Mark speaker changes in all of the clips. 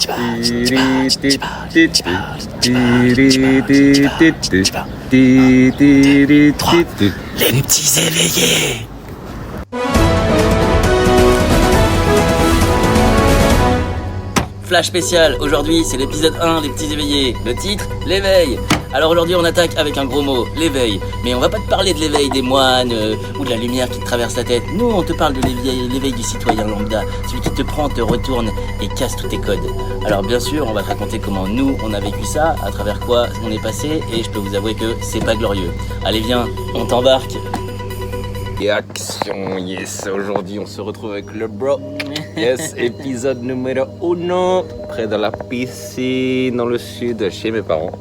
Speaker 1: Les petits éveillés. Flash spécial, aujourd'hui c'est l'épisode 1, les petits éveillés. Le titre, l'éveil. Alors aujourd'hui on attaque avec un gros mot, l'éveil. Mais on va pas te parler de l'éveil des moines ou de la lumière qui te traverse la tête. Nous on te parle de l'éveil du citoyen lambda, celui qui te prend, te retourne et casse tous tes codes. Alors bien sûr on va te raconter comment nous on a vécu ça, à travers quoi on est passé, et je peux vous avouer que c'est pas glorieux. Allez viens, on t'embarque.
Speaker 2: Et action, yes, aujourd'hui on se retrouve avec le bro. Yes, épisode numéro 1, près de la piscine dans le sud, chez mes parents.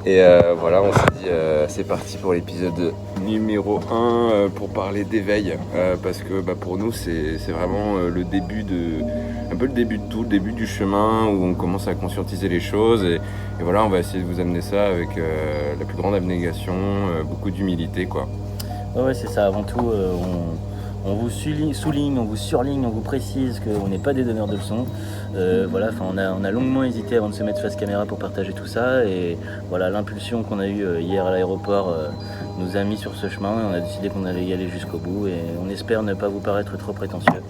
Speaker 2: Et voilà, on s'est dit, c'est parti pour l'épisode numéro 1 pour parler d'éveil. Parce que pour nous, c'est vraiment le début un peu le début de tout, le début du chemin où on commence à conscientiser les choses. Et voilà, on va essayer de vous amener ça avec la plus grande abnégation, beaucoup d'humilité, quoi.
Speaker 1: Ouais, c'est ça, avant tout, on vous souligne, on vous surligne, on vous précise qu'on n'est pas des donneurs de leçons. Voilà, on a longuement hésité avant de se mettre face caméra pour partager tout ça. Et voilà, l'impulsion qu'on a eue hier à l'aéroport nous a mis sur ce chemin. Et on a décidé qu'on allait y aller jusqu'au bout. Et on espère ne pas vous paraître trop prétentieux.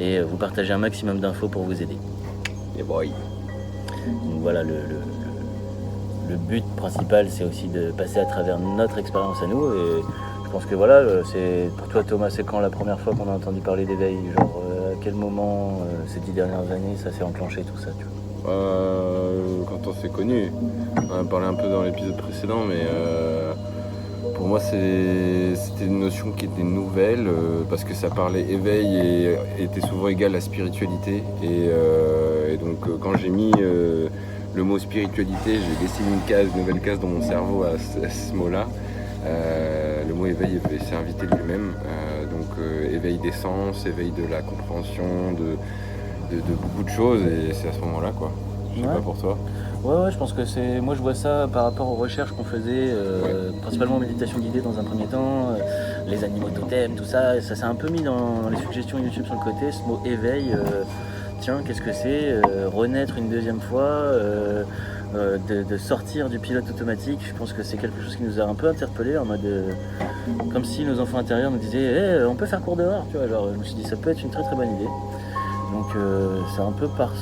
Speaker 1: Et vous partager un maximum d'infos pour vous aider.
Speaker 2: Et boy.
Speaker 1: Donc voilà, le but principal, c'est aussi de passer à travers notre expérience à nous. Et je pense que voilà, c'est pour toi Thomas, c'est quand la première fois qu'on a entendu parler d'éveil, genre à quel moment ces 10 dernières années ça s'est enclenché tout ça, tu vois?
Speaker 2: Quand on s'est connus, on en a parlé un peu dans l'épisode précédent, mais pour moi c'était une notion qui était nouvelle parce que ça parlait éveil et était souvent égal à spiritualité. Et donc quand j'ai mis le mot spiritualité, j'ai dessiné une nouvelle case dans mon cerveau à ce mot-là. Le mot éveil s'est invité lui-même, donc éveil des sens, éveil de la compréhension de beaucoup de choses, et c'est à ce moment-là, quoi. Je sais pas pour toi.
Speaker 1: Ouais, je pense que c'est. Moi je vois ça par rapport aux recherches qu'on faisait, principalement méditation guidée dans un premier temps, les animaux totems, tout ça. Ça s'est un peu mis dans les suggestions YouTube sur le côté, ce mot éveil. Tiens, qu'est-ce que c'est renaître une deuxième fois, de sortir du pilote automatique. Je pense que c'est quelque chose qui nous a un peu interpellés, en mode comme si nos enfants intérieurs nous disaient on peut faire cours dehors, tu vois. Genre, je me suis dit ça peut être une très très bonne idée. Donc c'est un peu par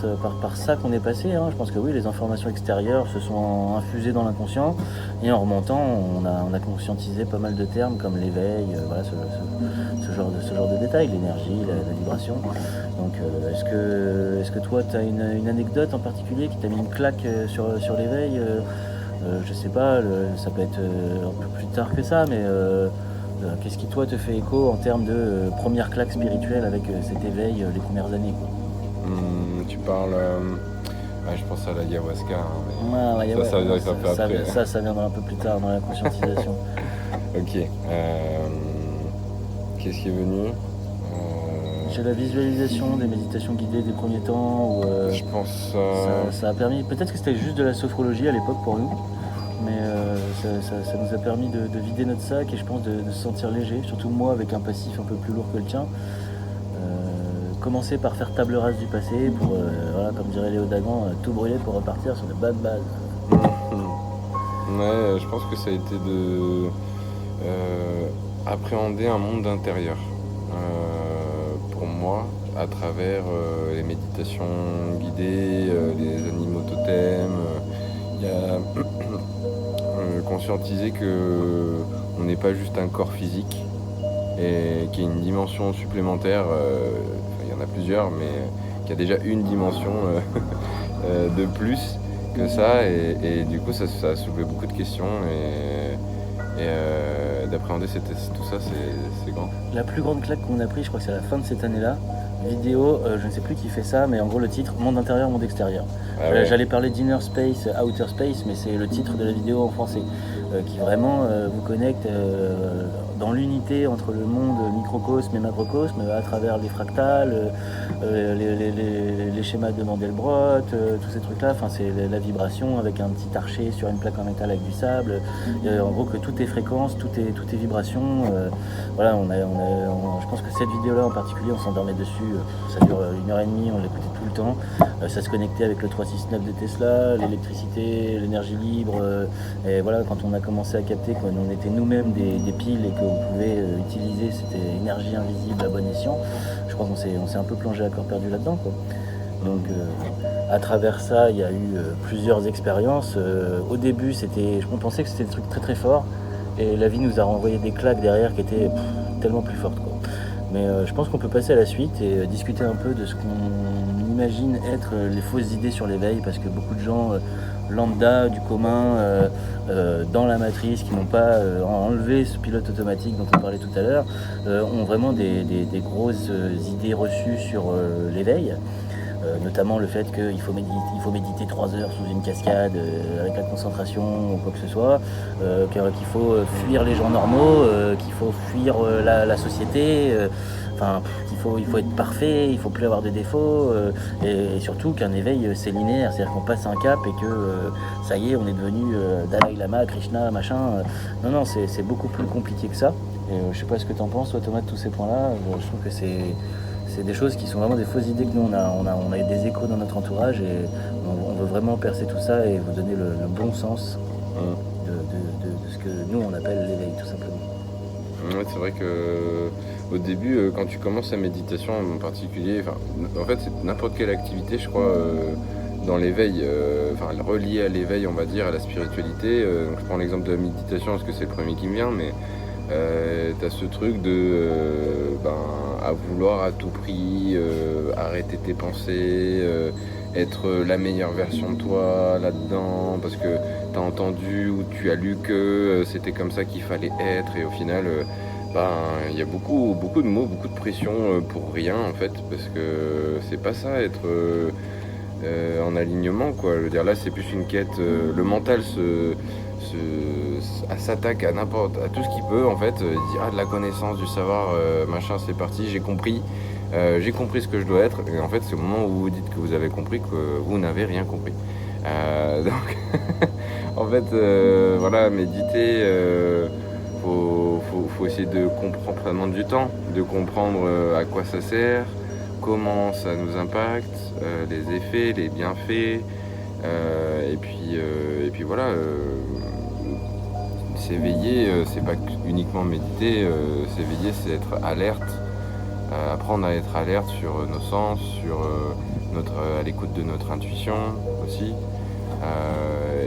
Speaker 1: ça qu'on est passé, hein. Je pense que oui, les informations extérieures se sont infusées dans l'inconscient, et en remontant on a conscientisé pas mal de termes comme l'éveil, voilà, ce genre de détails, l'énergie, la vibration. Donc est-ce que toi tu as une anecdote en particulier qui t'a mis une claque sur l'éveil? Je sais pas, ça peut être un peu plus tard que ça, mais qu'est-ce qui toi te fait écho en termes de première claque spirituelle avec cet éveil les premières années, quoi?
Speaker 2: Tu parles, je pense à l'ayahuasca, hein, mais
Speaker 1: Ouais,
Speaker 2: ça veut dire que ça peut après.
Speaker 1: Ça viendra un peu plus tard dans la conscientisation.
Speaker 2: Ok. Qu'est-ce qui est venu?
Speaker 1: J'ai la visualisation des méditations guidées des premiers temps où
Speaker 2: je pense
Speaker 1: ça a permis, peut-être que c'était juste de la sophrologie à l'époque pour nous, mais ça nous a permis de vider notre sac, et je pense de se sentir léger, surtout moi avec un passif un peu plus lourd que le tien. Commencer par faire table rase du passé pour, voilà, comme dirait Léo Dagan, tout brûler pour repartir sur de bonnes bases.
Speaker 2: Ouais, je pense que ça a été de appréhender un monde intérieur pour moi à travers les méditations guidées, les animaux totems. Il y a conscientiser que on n'est pas juste un corps physique et qu'il y a une dimension supplémentaire. Il y en a plusieurs, mais qu'il y a déjà une dimension de plus que ça, et du coup ça a soulevé beaucoup de questions, et d'appréhender tout ça, c'est grand.
Speaker 1: La plus grande claque qu'on a pris, je crois que c'est à la fin de cette année-là, vidéo, je ne sais plus qui fait ça, mais en gros le titre, monde intérieur, monde extérieur. Ouais. J'allais parler d'inner space, outer space, mais c'est le titre de la vidéo en français. qui vraiment vous connecte dans l'unité entre le monde microcosme et macrocosme à travers les fractales, les schémas de Mandelbrot, tous ces trucs-là. Enfin, c'est la vibration avec un petit archer sur une plaque en métal avec du sable. En gros, que tout est fréquence, tout est vibration. Voilà, je pense que cette vidéo-là en particulier, on s'endormait dessus. Ça dure 1h30, on l'écoutait tout le temps. Ça se connectait avec le 369 de Tesla, l'électricité, l'énergie libre. Et voilà, quand on a commencé à capter qu'on était nous-mêmes des piles et qu'on pouvait utiliser cette énergie invisible à bon escient, je crois qu'on s'est un peu plongé à corps perdu là-dedans, quoi. Donc à travers ça, il y a eu plusieurs expériences. Au début, on pensait que c'était des trucs très très forts, et la vie nous a renvoyé des claques derrière qui étaient tellement plus fortes, quoi. Mais je pense qu'on peut passer à la suite et discuter un peu de ce qu'on imagine être les fausses idées sur l'éveil, parce que beaucoup de gens lambda, du commun, dans la matrice, qui n'ont pas enlevé ce pilote automatique dont on parlait tout à l'heure, ont vraiment des grosses idées reçues sur l'éveil. Notamment le fait qu'il faut méditer 3 heures sous une cascade avec la concentration ou quoi que ce soit, qu'il faut fuir les gens normaux, qu'il faut fuir la société, qu'il faut être parfait, il faut plus avoir de défauts, et surtout qu'un éveil c'est linéaire, c'est-à-dire qu'on passe un cap et que ça y est, on est devenu Dalai Lama, Krishna, machin. Non, c'est beaucoup plus compliqué que ça. Et, je sais pas ce que tu en penses, toi Thomas, de tous ces points-là. Je trouve que c'est des choses qui sont vraiment des fausses idées que nous on a eu des échos dans notre entourage, et on veut vraiment percer tout ça et vous donner le bon sens de ce que nous on appelle l'éveil, tout simplement.
Speaker 2: Ouais, c'est vrai que au début, quand tu commences la méditation en particulier, en fait c'est n'importe quelle activité, je crois, dans l'éveil, relié à l'éveil, on va dire, à la spiritualité. Donc je prends l'exemple de la méditation parce que c'est le premier qui me vient, mais t'as ce truc de à vouloir à tout prix arrêter tes pensées, être la meilleure version de toi là-dedans, parce que t'as entendu ou tu as lu que c'était comme ça qu'il fallait être, et au final il y a beaucoup de mots, beaucoup de pression pour rien en fait, parce que c'est pas ça être en alignement, quoi. Je veux dire, là c'est plus une quête, le mental s'attaque à tout ce qu'il peut en fait, il dit de la connaissance, du savoir, machin, c'est parti, j'ai compris ce que je dois être, et en fait c'est au moment où vous dites que vous avez compris que vous n'avez rien compris. Donc en fait voilà, méditer, faut essayer de comprendre, ça demande du temps, de comprendre à quoi ça sert, comment ça nous impacte, les effets, les bienfaits, et puis voilà, s'éveiller, c'est pas uniquement méditer, s'éveiller c'est être alerte, apprendre à être alerte sur nos sens, à l'écoute de notre intuition aussi,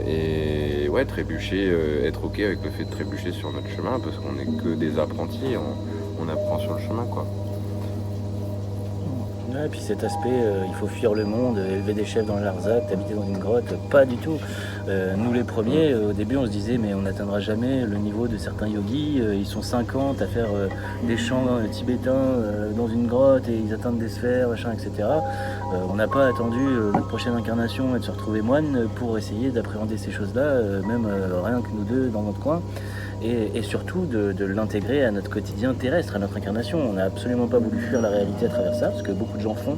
Speaker 2: et ouais, trébucher, être ok avec le fait de trébucher sur notre chemin, parce qu'on n'est que des apprentis, on apprend sur le chemin, quoi.
Speaker 1: Ouais, et puis cet aspect, il faut fuir le monde, élever des chefs dans le Larzac, habiter dans une grotte, pas du tout. Nous les premiers, au début on se disait mais on n'atteindra jamais le niveau de certains yogis, ils sont 50 à faire des chants tibétains dans une grotte et ils atteignent des sphères, machin, etc. On n'a pas attendu notre prochaine incarnation et de se retrouver moine pour essayer d'appréhender ces choses-là, même rien que nous deux dans notre coin. Et surtout de l'intégrer à notre quotidien terrestre, à notre incarnation. On n'a absolument pas voulu fuir la réalité à travers ça, ce que beaucoup de gens font,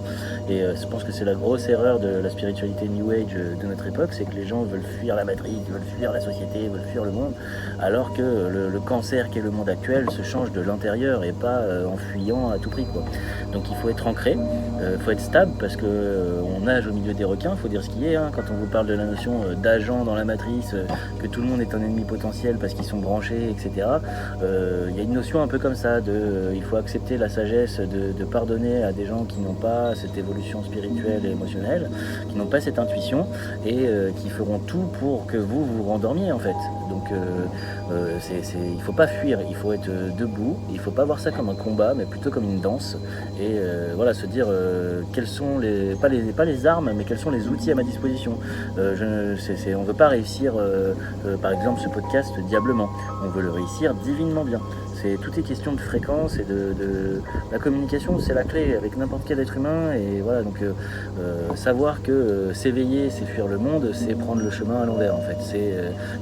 Speaker 1: et je pense que c'est la grosse erreur de la spiritualité New Age de notre époque, c'est que les gens veulent fuir la matrice, veulent fuir la société, veulent fuir le monde, alors que le cancer qu'est le monde actuel se change de l'intérieur et pas en fuyant à tout prix, quoi. Donc il faut être ancré, il faut être stable, parce qu'on nage au milieu des requins, il faut dire ce qui est, hein. Quand on vous parle de la notion d'agent dans la matrice, que tout le monde est un ennemi potentiel parce qu'ils sont branchés, etc. Il y a une notion un peu comme ça, il faut accepter la sagesse de pardonner à des gens qui n'ont pas cette évolution spirituelle et émotionnelle, qui n'ont pas cette intuition, et qui feront tout pour que vous vous rendormiez en fait. Donc il ne faut pas fuir, il faut être debout, il ne faut pas voir ça comme un combat, mais plutôt comme une danse, et voilà, se dire quels sont pas les armes, mais quels sont les outils à ma disposition. On ne veut pas réussir par exemple ce podcast diablement, on veut le réussir divinement bien. Tout est question de fréquence et la communication, c'est la clé avec n'importe quel être humain. Et voilà, donc savoir que s'éveiller, c'est fuir le monde, c'est prendre le chemin à l'envers en fait.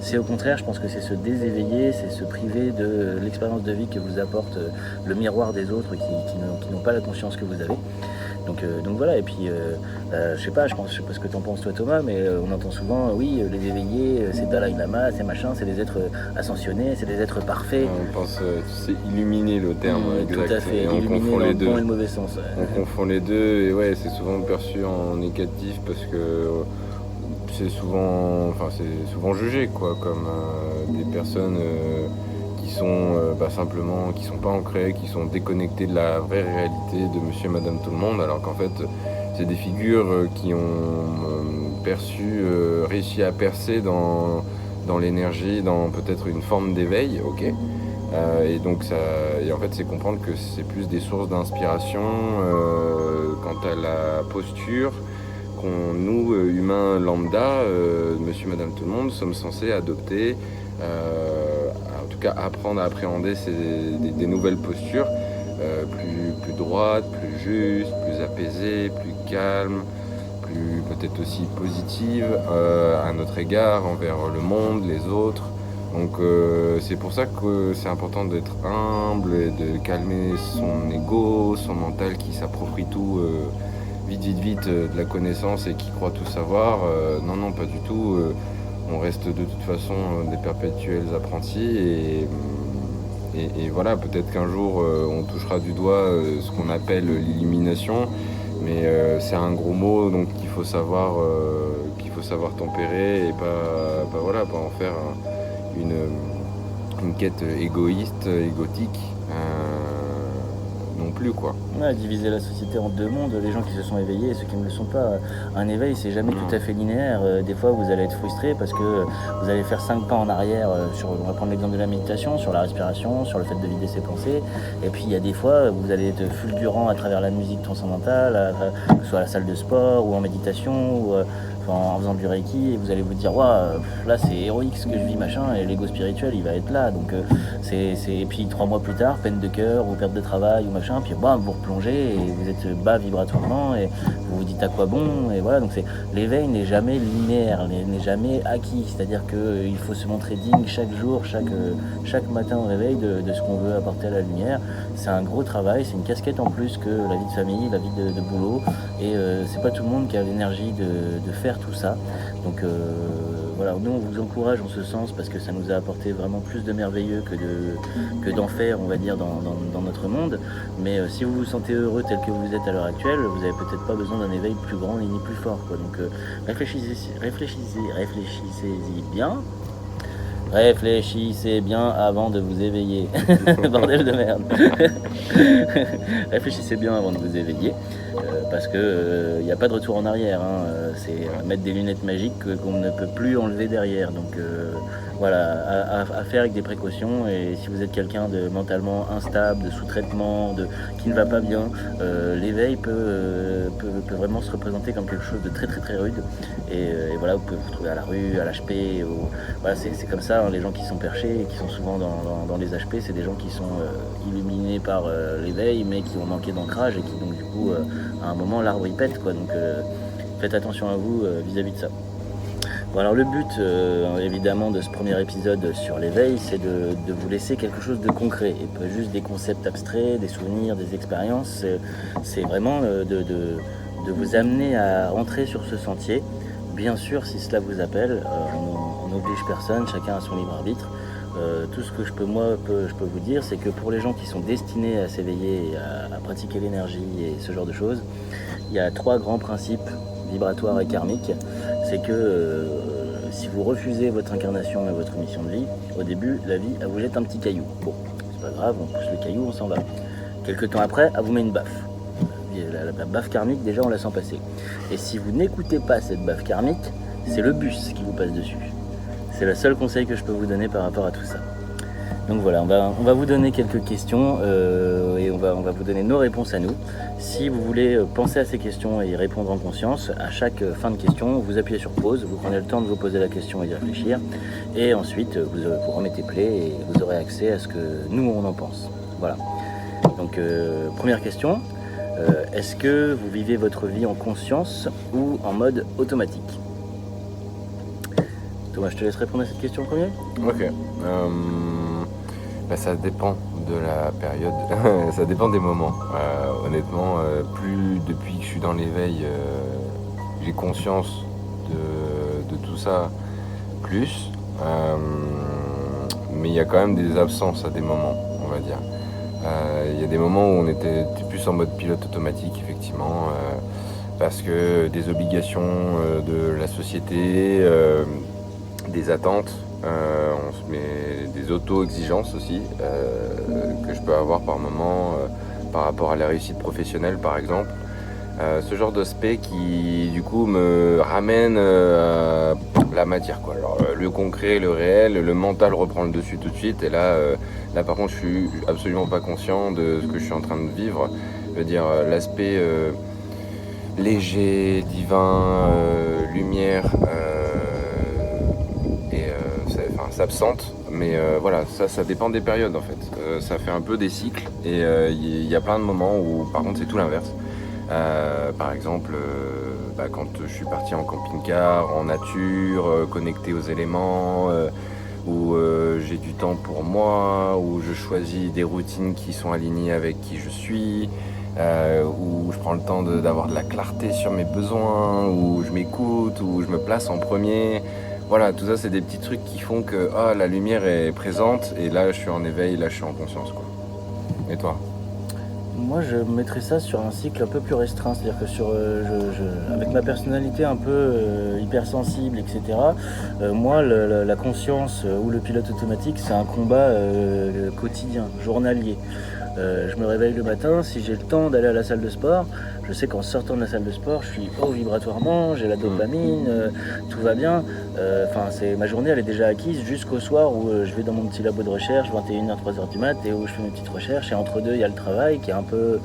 Speaker 1: C'est au contraire, je pense que c'est se déséveiller, c'est se priver de l'expérience de vie que vous apporte le miroir des autres qui n'ont pas la conscience que vous avez. Donc voilà, et puis je sais pas ce que t'en penses toi Thomas, mais on entend souvent, oui, les éveillés, c'est Dalai Lama, c'est machin, c'est des êtres ascensionnés, c'est des êtres parfaits.
Speaker 2: On pense, c'est illuminer le terme exact.
Speaker 1: Tout à fait,
Speaker 2: et on confond les deux.
Speaker 1: Bon et le mauvais sens.
Speaker 2: On confond les deux, et ouais, c'est souvent perçu en négatif parce que c'est souvent jugé quoi, comme des personnes qui sont simplement, qui sont pas ancrées, qui sont déconnectées de la vraie réalité de monsieur et madame tout le monde, alors qu'en fait c'est des figures qui ont réussi à percer dans l'énergie, dans peut-être une forme d'éveil, ok. Et donc en fait c'est comprendre que c'est plus des sources d'inspiration quant à la posture qu'on, nous, humains lambda, monsieur, madame, tout le monde, sommes censés adopter, en tout cas apprendre à appréhender des nouvelles postures plus droites, plus justes, plus apaisées, plus calmes, plus peut-être aussi positives à notre égard, envers le monde, les autres. Donc c'est pour ça que c'est important d'être humble et de calmer son ego, son mental qui s'approprie tout vite de la connaissance et qui croit tout savoir. Non, pas du tout. On reste de toute façon des perpétuels apprentis et voilà, peut-être qu'un jour on touchera du doigt ce qu'on appelle l'illumination, mais c'est un gros mot donc qu'il faut savoir tempérer et pas en faire une quête égotique non plus quoi.
Speaker 1: Ouais, diviser la société en deux mondes, les gens qui se sont éveillés et ceux qui ne le sont pas. Un éveil, c'est jamais tout à fait linéaire. Des fois, vous allez être frustré parce que vous allez faire 5 pas en arrière on va prendre l'exemple de la méditation, sur la respiration, sur le fait de vider ses pensées. Et puis, il y a des fois, vous allez être fulgurant à travers la musique transcendantale, que ce soit à la salle de sport ou en méditation ou en faisant du Reiki, et vous allez vous dire waouh, là c'est héroïque ce que je vis machin, et l'ego spirituel il va être là, donc et puis 3 mois plus tard, peine de cœur ou perte de travail ou machin, puis bam, vous replongez et vous êtes bas vibratoirement et vous vous dites à quoi bon, et voilà. Donc l'éveil n'est jamais linéaire, n'est jamais acquis, c'est-à-dire qu'il faut se montrer digne chaque jour, chaque matin au réveil de ce qu'on veut apporter à la lumière. C'est un gros travail, c'est une casquette en plus que la vie de famille, la vie de boulot, et c'est pas tout le monde qui a l'énergie de faire tout ça. Donc voilà, nous on vous encourage en ce sens parce que ça nous a apporté vraiment plus de merveilleux que d'enfer, on va dire, dans notre monde. Mais si vous vous sentez heureux tel que vous êtes à l'heure actuelle, vous n'avez peut-être pas besoin d'un éveil plus grand ni plus fort, quoi. Donc réfléchissez-y bien. Réfléchissez bien avant de vous éveiller. Bordel de merde. Réfléchissez bien avant de vous éveiller. Parce que n'y a pas de retour en arrière. C'est mettre des lunettes magiques qu'on ne peut plus enlever derrière. Donc voilà, à faire avec des précautions. Et si vous êtes quelqu'un de mentalement instable, de sous-traitement, qui ne va pas bien, l'éveil peut vraiment se représenter comme quelque chose de très très très rude. Et voilà, vous pouvez vous trouver à la rue, à l'HP. Voilà, c'est comme ça, les gens qui sont perchés et qui sont souvent dans les HP, c'est des gens qui sont illuminés par l'éveil, mais qui ont manqué d'ancrage et qui donc du coup à un moment l'arbre il pète, quoi. Donc faites attention à vous vis-à-vis de ça. Bon, alors le but évidemment de ce premier épisode sur l'éveil, c'est de vous laisser quelque chose de concret et pas juste des concepts abstraits, des souvenirs, des expériences. C'est vraiment de vous amener à entrer sur ce sentier. Bien sûr, si cela vous appelle, on n'oblige personne, chacun a son libre arbitre. Tout ce que je peux vous dire, c'est que pour les gens qui sont destinés à s'éveiller, à pratiquer l'énergie et ce genre de choses, il y a 3 grands principes vibratoires et karmiques. C'est que si vous refusez votre incarnation et votre mission de vie, au début, la vie, elle vous jette un petit caillou. Bon, c'est pas grave, on pousse le caillou, on s'en va. Quelques temps après, elle vous met une baffe. La baffe karmique, déjà, on la sent passer. Et si vous n'écoutez pas cette baffe karmique, c'est le bus qui vous passe dessus. C'est le seul conseil que je peux vous donner par rapport à tout ça. Donc voilà, on va vous donner quelques questions et on va vous donner nos réponses à nous. Si vous voulez penser à ces questions et y répondre en conscience, à chaque fin de question, vous appuyez sur pause, vous prenez le temps de vous poser la question et d'y réfléchir. Et ensuite, vous remettez play et vous aurez accès à ce que nous, on en pense. Voilà. Donc première question, est-ce que vous vivez votre vie en conscience ou en mode automatique ? Thomas, je te laisse répondre à cette question en premier.
Speaker 2: Ok. Ça dépend de la période, ça dépend des moments. Honnêtement, plus depuis que je suis dans l'éveil, j'ai conscience de tout ça, plus. Mais il y a quand même des absences à des moments, on va dire. Il y a des moments où on était plus en mode pilote automatique, effectivement, parce que des obligations de la société, des attentes, on se met des auto-exigences aussi que je peux avoir par moment par rapport à la réussite professionnelle par exemple. Ce genre d'aspect qui du coup me ramène à la matière, quoi. Alors, le concret, le réel, le mental reprend le dessus tout de suite et là par contre je suis absolument pas conscient de ce que je suis en train de vivre. Je veux dire l'aspect léger, divin, lumière s'absente, mais voilà, ça dépend des périodes en fait. Ça fait un peu des cycles et il y a plein de moments où par contre c'est tout l'inverse. Par exemple, quand je suis parti en camping-car, en nature, connecté aux éléments, où j'ai du temps pour moi, où je choisis des routines qui sont alignées avec qui je suis, où je prends le temps d'avoir de la clarté sur mes besoins, où je m'écoute, où je me place en premier. Voilà, tout ça c'est des petits trucs qui font que la lumière est présente et là je suis en éveil, là je suis en conscience, quoi. Et toi ?
Speaker 1: Moi, je mettrais ça sur un cycle un peu plus restreint, c'est-à-dire que avec ma personnalité un peu hypersensible, etc., moi, la conscience ou le pilote automatique, c'est un combat quotidien, journalier. Je me réveille le matin, si j'ai le temps d'aller à la salle de sport, je sais qu'en sortant de la salle de sport, je suis haut vibratoirement, j'ai la dopamine, tout va bien. Ma journée, elle est déjà acquise jusqu'au soir où je vais dans mon petit labo de recherche, 21h, 3h du mat, et où je fais mes petites recherches. Et entre deux, il y a le travail qui est un peu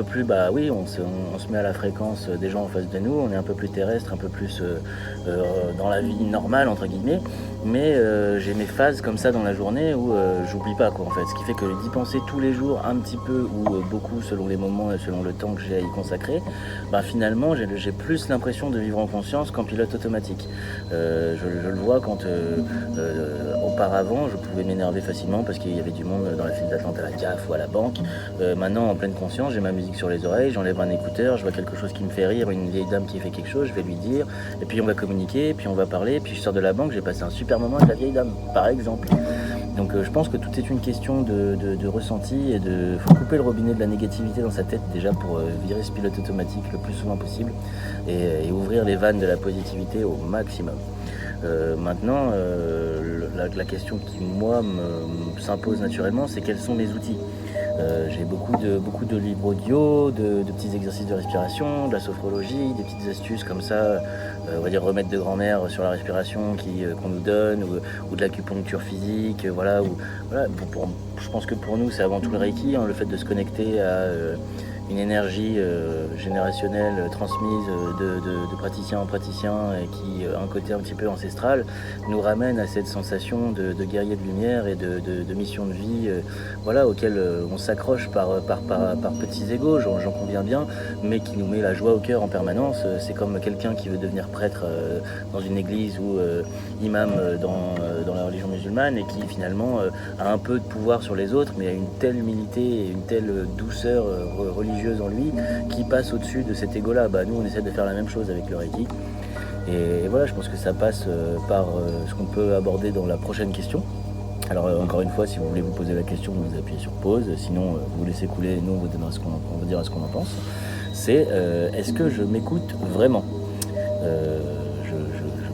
Speaker 1: plus, on se met à la fréquence des gens en face de nous, on est un peu plus terrestre, un peu plus dans la vie normale, entre guillemets. Mais j'ai mes phases comme ça dans la journée où j'oublie pas, quoi, en fait. Ce qui fait que d'y penser tous les jours, un petit peu ou beaucoup selon les moments et selon le temps que j'ai à y consacrer, finalement j'ai plus l'impression de vivre en conscience qu'en pilote automatique. Je le vois quand auparavant je pouvais m'énerver facilement parce qu'il y avait du monde dans la file d'attente à la CAF ou à la banque. Maintenant en pleine conscience, j'ai ma musique sur les oreilles, j'enlève un écouteur, je vois quelque chose qui me fait rire, une vieille dame qui fait quelque chose, je vais lui dire, et puis on va communiquer, puis on va parler, puis je sors de la banque, j'ai passé un super moment avec la vieille dame, par exemple. Donc je pense que tout est une question de ressenti et faut couper le robinet de la négativité dans sa tête déjà pour virer ce pilote automatique le plus souvent possible et ouvrir les vannes de la positivité au maximum. Maintenant, la question qui moi s'impose naturellement, c'est quels sont mes outils. J'ai beaucoup de livres audio, de petits exercices de respiration, de la sophrologie, des petites astuces comme ça, on va dire remèdes de grand-mère sur la respiration qu'on nous donne, ou de l'acupuncture physique, je pense que pour nous c'est avant tout le Reiki, le fait de se connecter à une énergie générationnelle transmise de praticien en praticien et qui a un côté un petit peu ancestral, nous ramène à cette sensation de guerrier de lumière et de mission de vie auquel on s'accroche par petits égos, j'en conviens bien, mais qui nous met la joie au cœur en permanence. C'est comme quelqu'un qui veut devenir prêtre dans une église ou imam dans la religion musulmane et qui finalement a un peu de pouvoir sur les autres, mais a une telle humilité et une telle douceur religieuse en lui qui passe au-dessus de cet ego-là. Nous, on essaie de faire la même chose avec le Reiki. Et voilà, je pense que ça passe par ce qu'on peut aborder dans la prochaine question. Alors encore une fois, si vous voulez vous poser la question, vous appuyez sur pause. Sinon, vous laissez couler et nous, on vous dira ce qu'on en pense. C'est est-ce que je m'écoute vraiment ?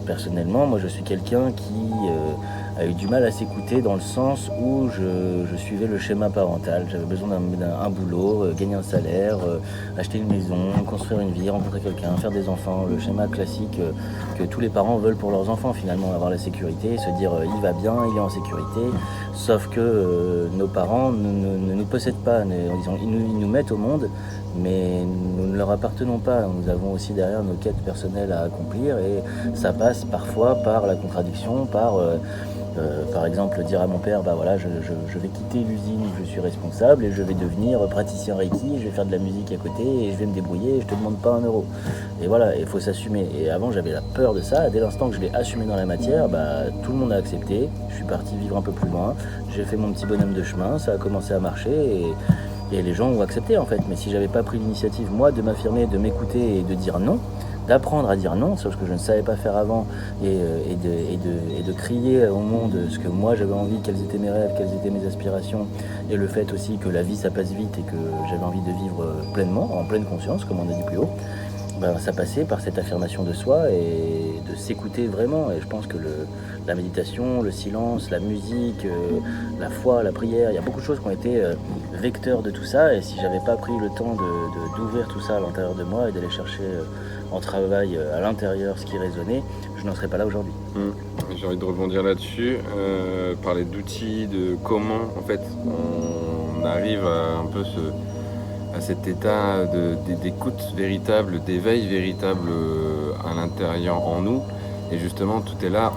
Speaker 1: Personnellement, moi, je suis quelqu'un qui a eu du mal à s'écouter dans le sens où je suivais le schéma parental. J'avais besoin d'un boulot, gagner un salaire, acheter une maison, construire une vie, rencontrer quelqu'un, faire des enfants, le schéma classique que tous les parents veulent pour leurs enfants finalement, avoir la sécurité, se dire il va bien, il est en sécurité, sauf que nos parents ne nous possèdent pas, ils nous mettent au monde, mais nous ne leur appartenons pas. Nous avons aussi derrière nos quêtes personnelles à accomplir et ça passe parfois par la contradiction, par exemple dire à mon père je vais quitter l'usine où je suis responsable et je vais devenir praticien Reiki, je vais faire de la musique à côté et je vais me débrouiller et je te demande pas 1 euro. Et voilà, il faut s'assumer. Et avant j'avais la peur de ça, dès l'instant que je l'ai assumé dans la matière, tout le monde a accepté, je suis parti vivre un peu plus loin, j'ai fait mon petit bonhomme de chemin, ça a commencé à marcher et les gens ont accepté en fait. Mais si j'avais pas pris l'initiative moi de m'affirmer, de m'écouter et de dire non, d'apprendre à dire non, ce que je ne savais pas faire avant, et de crier au monde ce que moi j'avais envie, quels étaient mes rêves, quelles étaient mes aspirations, et le fait aussi que la vie ça passe vite et que j'avais envie de vivre pleinement, en pleine conscience, comme on a dit plus haut, ça passait par cette affirmation de soi et de s'écouter vraiment. Et je pense que la méditation, le silence, la musique, la foi, la prière, il y a beaucoup de choses qui ont été vecteurs de tout ça. Et si j'avais pas pris le temps d'ouvrir tout ça à l'intérieur de moi et d'aller chercher en travail à l'intérieur ce qui résonnait, je n'en serais pas là aujourd'hui.
Speaker 2: J'ai envie de rebondir là-dessus, parler d'outils, de comment en fait on arrive à un peu à cet état d'écoute véritable, d'éveil véritable à l'intérieur en nous. Et justement, tout est là,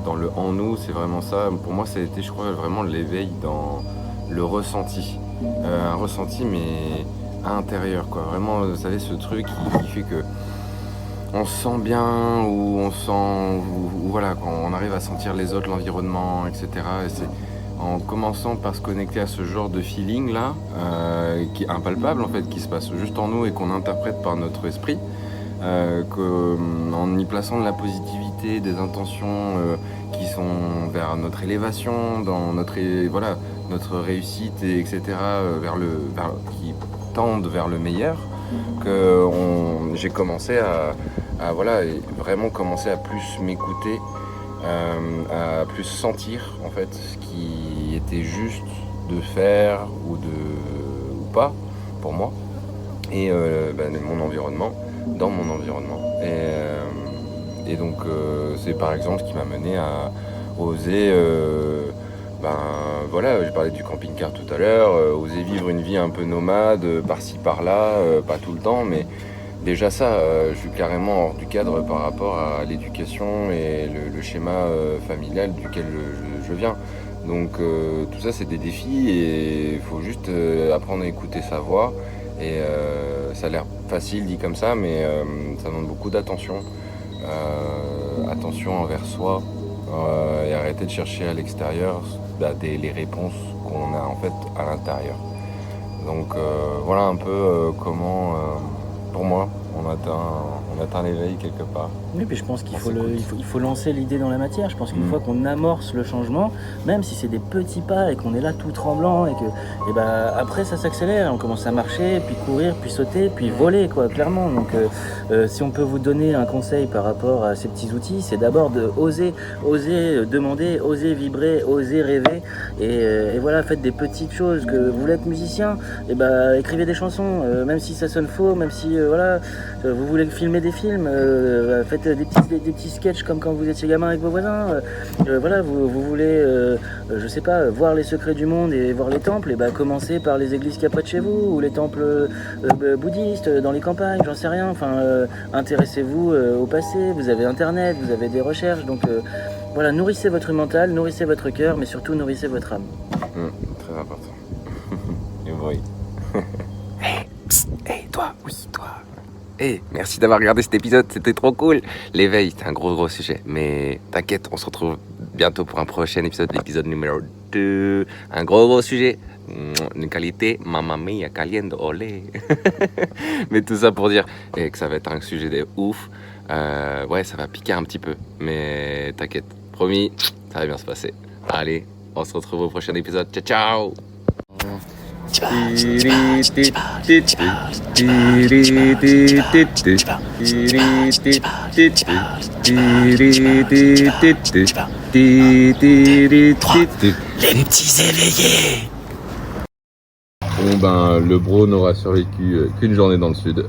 Speaker 2: dans le en nous, c'est vraiment ça. Pour moi, ça a été, je crois, vraiment l'éveil dans le ressenti. Un ressenti, mais à l'intérieur, quoi. Vraiment, vous savez, ce truc qui fait que on se sent bien, ou on sent, ou voilà, quand on arrive à sentir les autres, l'environnement, etc. Et c'est en commençant par se connecter à ce genre de feeling là, qui est impalpable en fait, qui se passe juste en nous et qu'on interprète par notre esprit, qu'en y plaçant de la positivité, des intentions qui sont vers notre élévation, dans notre réussite, etc., qui tendent vers le meilleur, que j'ai commencé à vraiment commencer à plus m'écouter, à plus sentir en fait ce qui était juste de faire ou pas pour moi, et mon environnement, dans mon environnement, et donc c'est par exemple ce qui m'a mené à oser j'ai parlé du camping-car tout à l'heure, oser vivre une vie un peu nomade, par-ci par-là, pas tout le temps, mais déjà ça, je suis carrément hors du cadre par rapport à l'éducation et le schéma familial duquel je viens. Donc tout ça c'est des défis et il faut juste apprendre à écouter sa voix. Et ça a l'air facile dit comme ça, mais ça demande beaucoup d'attention. Attention envers soi, et arrêter de chercher à l'extérieur les réponses qu'on a en fait à l'intérieur. Donc voilà un peu comment, pour moi, on atteint l'éveil quelque part.
Speaker 1: Oui, puis je pense qu'il faut lancer l'idée dans la matière. Je pense qu'une fois qu'on amorce le changement, même si c'est des petits pas et qu'on est là tout tremblant, après ça s'accélère, on commence à marcher, puis courir, puis sauter, puis voler, quoi, clairement. Donc si on peut vous donner un conseil par rapport à ces petits outils, c'est d'abord de oser demander, oser vibrer, oser rêver, et voilà, faites des petites choses. Que vous voulez être musicien, écrivez des chansons, même si ça sonne faux, même si vous voulez filmer des films, faites des petits sketchs comme quand vous étiez gamin avec vos voisins. Vous voulez, je sais pas, voir les secrets du monde et voir les temples, commencez par les églises qu'il y a près de chez vous, ou les temples bouddhistes dans les campagnes, j'en sais rien. Intéressez-vous au passé, vous avez internet, vous avez des recherches, donc nourrissez votre mental, nourrissez votre cœur, mais surtout nourrissez votre âme.
Speaker 2: Très important. Et oui. Hey, toi, oui, toi. Hey, merci d'avoir regardé cet épisode, c'était trop cool. L'éveil, c'est un gros sujet, mais t'inquiète, on se retrouve bientôt pour un prochain épisode, l'épisode numéro 2. Un gros sujet, une qualité, mamma mia, caliente, olé. Mais tout ça pour dire que ça va être un sujet de ouf. Ça va piquer un petit peu, mais t'inquiète, promis, ça va bien se passer. Allez, on se retrouve au prochain épisode, ciao. Ciao.
Speaker 1: Les petits éveillés.
Speaker 2: Bon ben, le bro n'aura survécu qu'une journée dans le sud.